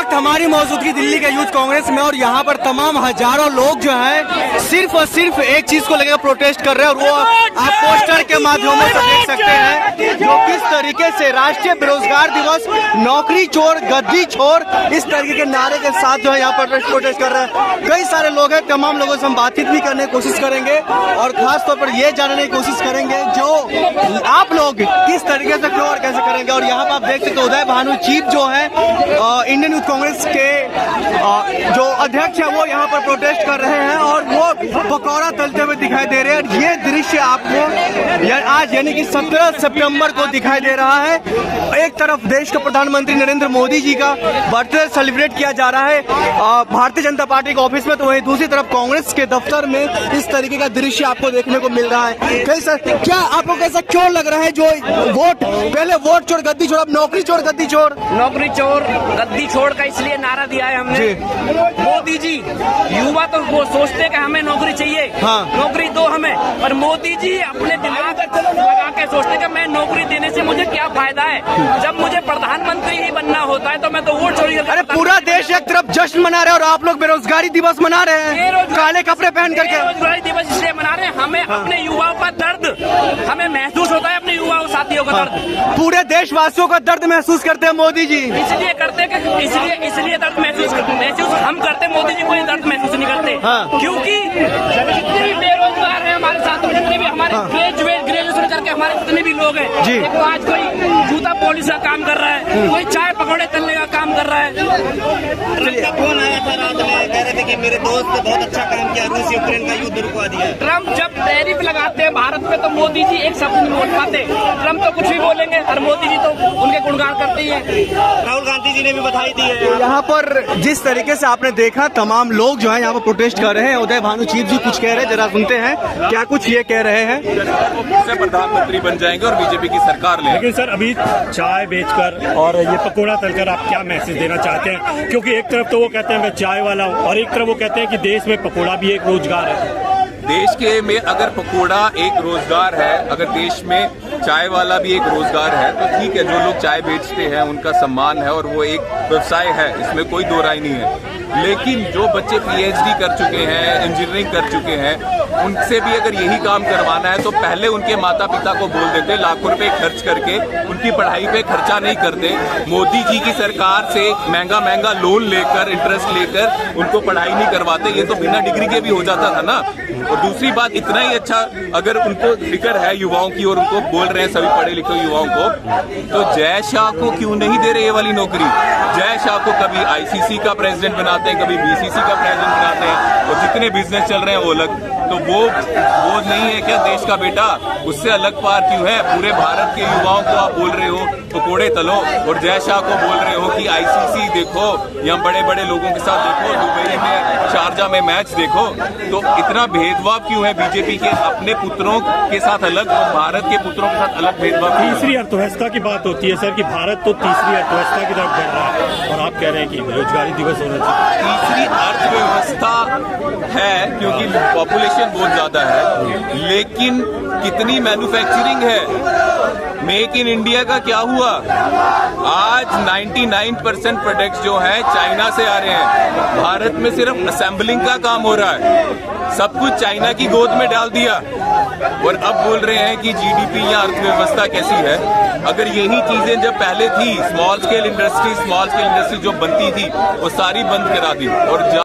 वक्त हमारी मौजूदगी दिल्ली के यूथ कांग्रेस में और यहाँ पर तमाम हजारों लोग जो हैं सिर्फ और सिर्फ एक चीज को लेकर प्रोटेस्ट कर रहे हैं और वो आप पोस्टर के माध्यमों से देख सकते हैं जो किस तरीके से राष्ट्रीय बेरोजगार दिवस, नौकरी चोर गद्दी छोर, इस तरीके के नारे के साथ जो है यहाँ पर प्रोटेस्ट कर रहे हैं। कई सारे लोग हैं, तमाम लोगों से हम बातचीत भी करने की कोशिश करेंगे और खास तौर पर ये जानने की कोशिश करेंगे जो आप लोग किस तरीके से क्यों और कैसे करेंगे। और यहाँ पर आप देख सकते हैं उदय भानु चीफ जो है इंडियन यूथ कांग्रेस के जो अध्यक्ष है वो यहाँ पर प्रोटेस्ट कर रहे हैं और वो पकौड़ा तलते हुए दिखाई दे रहे हैं। ये दृश्य आपको आज यानी कि 17 सितंबर को दिखाई दे रहा है। एक तरफ देश के प्रधानमंत्री नरेंद्र मोदी जी का बर्थडे सेलिब्रेट किया जा रहा है भारतीय जनता पार्टी के ऑफिस में, तो वहीं दूसरी तरफ कांग्रेस के दफ्तर में इस तरीके का दृश्य आपको देखने को मिल रहा है। कैसा क्या आपको कैसा क्यों लग रहा है जो वोट पहले वोट चोर गद्दी छोड़, अब नौकरी चोर गद्दी छोड़, नौकरी चोर गद्दी छोड़ का इसलिए नारा दिया है हमने। मोदी जी, युवा तो वो सोचते कि हमें नौकरी चाहिए, हाँ। नौकरी दो हमें, पर मोदी जी अपने दिमाग लगा के सोचते कि मैं नौकरी देने से मुझे क्या फायदा है। जब मुझे प्रधानमंत्री ही बनना होता है तो मैं तो वोट चोरी करके। अरे पूरा देश एक तरफ जश्न मना रहे हैं और आप लोग बेरोजगारी दिवस मना रहे हैं काले कपड़े पहन करके। बेरोजगारी दिवस इसलिए मना रहे हैं, हमें अपने युवाओं का दर्द हमें महसूस होता है, अपने युवाओं साथियों का दर्द। पूरे देशवासियों का दर्द महसूस करते हैं मोदी जी, इसलिए करते इसलिए दर्द महसूस हम करते, मोदी जी कोई दर्द महसूस नहीं करते। हाँ। क्योंकि जितने भी बेरोजगार हैं हमारे साथ, जितने भी हमारे ग्रेजुएशन करके हमारे जितने भी लोग हैं, देखो आज कोई जूता पॉलिश का काम कर रहा है, कोई चाय पकौड़े तलने का काम कर रहा है। फोन आया था रात में, कह रहे थे कि मेरे दोस्त ने बहुत अच्छा काम किया, रूस यूक्रेन का युद्ध रुकवा दिया। ट्रम्प जब टैरिफ लगाते हैं भारत पे तो मोदी जी एक शब्द नहीं बोल पाते। ट्रम्प तो कुछ भी बोलेंगे और मोदी जी तो उनके गुणगान करते ही हैं। राहुल गांधी जी ने भी बधाई दी है। यहाँ पर जिस तरीके से आपने देखा तमाम लोग जो है यहाँ पर प्रोटेस्ट कर रहे हैं। उदय भानु चीफ जी कुछ कह रहे हैं, जरा सुनते हैं क्या कुछ ये कह रहे हैं। से प्रधानमंत्री बन जाएंगे और बीजेपी की सरकार ले। लेकिन सर अभी चाय बेचकर और ये पकौड़ा तलकर आप क्या मैसेज देना चाहते हैं? क्योंकि एक तरफ तो वो कहते हैं मैं चाय वाला हूँ और एक तरफ वो कहते हैं कि देश में पकौड़ा भी एक रोजगार है। देश के में अगर पकोड़ा एक रोजगार है, अगर देश में चाय वाला भी एक रोजगार है तो ठीक है, जो लोग चाय बेचते हैं उनका सम्मान है और वो एक व्यवसाय है, इसमें कोई दो राय नहीं है। लेकिन जो बच्चे पीएचडी कर चुके हैं, इंजीनियरिंग कर चुके हैं, उनसे भी अगर यही काम करवाना है तो पहले उनके माता पिता को बोल देते, लाखों रुपए खर्च करके उनकी पढ़ाई पे खर्चा नहीं करते। मोदी जी की सरकार से महंगा महंगा लोन लेकर, इंटरेस्ट लेकर उनको पढ़ाई नहीं करवाते, ये तो बिना डिग्री के भी हो जाता था ना। और दूसरी बात, इतना ही अच्छा अगर उनको फिक्र है युवाओं की और उनको बोल रहे हैं सभी पढ़े लिखे युवाओं को, तो जय शाह को क्यों नहीं दे रहे ये वाली नौकरी। जय शाह को कभी आईसीसी का प्रेसिडेंट बनाते हैं, कभी बीसीसी का प्रेसिडेंट बनाते हैं और जितने बिजनेस चल रहे हैं वो अलग, तो वो नहीं है क्या देश का बेटा? उससे अलग पार क्यों है? पूरे भारत के युवाओं को आप बोल रहे हो पकोड़े तलो और जय शाह को बोल रहे हो कि आईसीसी देखो, यहाँ बड़े बड़े लोगों के साथ देखो, दुबई में शारजा में मैच देखो। तो इतना भेदभाव क्यों है बीजेपी के अपने पुत्रों के साथ अलग और भारत के पुत्रों के साथ अलग भेदभाव? तीसरी अर्थव्यवस्था की बात होती है सर कि भारत तो तीसरी अर्थव्यवस्था की तरफ बढ़ रहा है और आप कह रहे हैं कि बेरोजगारी दिवस होना चाहिए। तीसरी अर्थव्यवस्था है क्योंकि पॉपुलेशन बहुत ज्यादा है, लेकिन कितनी मैन्युफैक्चरिंग है? मेक इन इंडिया का क्या हुआ? आज 99% प्रोडक्ट्स जो है चाइना से आ रहे हैं, भारत में सिर्फ असेंबलिंग का काम हो रहा है, सब कुछ चाइना की गोद में डाल दिया और अब बोल रहे हैं कि जीडीपी या अर्थव्यवस्था कैसी है। अगर यही चीजें जब पहले थी, स्मॉल स्केल इंडस्ट्री जो बनती थी वो सारी बंद करा दी और